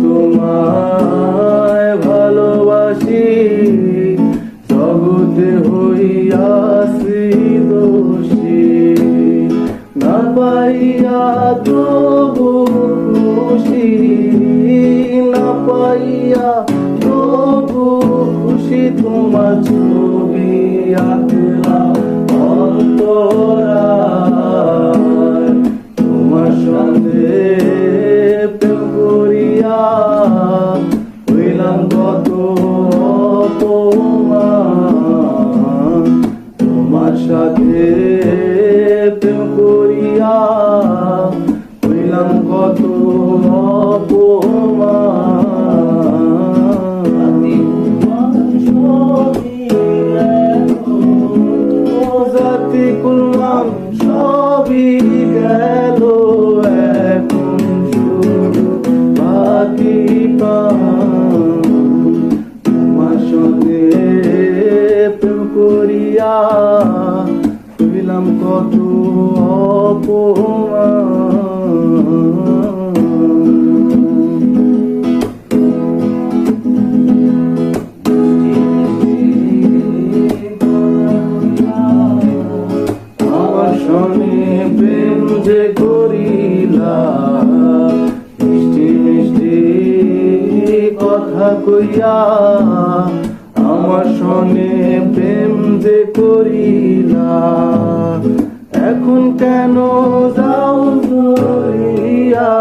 তোমায় ভালোবাসি, জগতে হইয়াছি দোষী, না পাইয়া তবু খুশি, না পাইয়া তবু খুশি। তোমার ছবি আঁকলাম অন্তরায়, তোমার সঙ্গে প্রেম করিয়া হইলাম কত অপমান। তোমার সাথে প্রেম করিয়া হইলাম কত অপমান। জাতি কুলমান সবই গেল, এখন শুধু বাকি তোমার সঙ্গে প্রেম করিয়া হইলাম কত অপমান। আমার সঙ্গে প্রেম যে করিলা, মিষ্টি মিষ্টি কথা কইয়া, আমার সঙ্গে প্রেম যে করিলা, এখন কেন যাও ধরিয়া।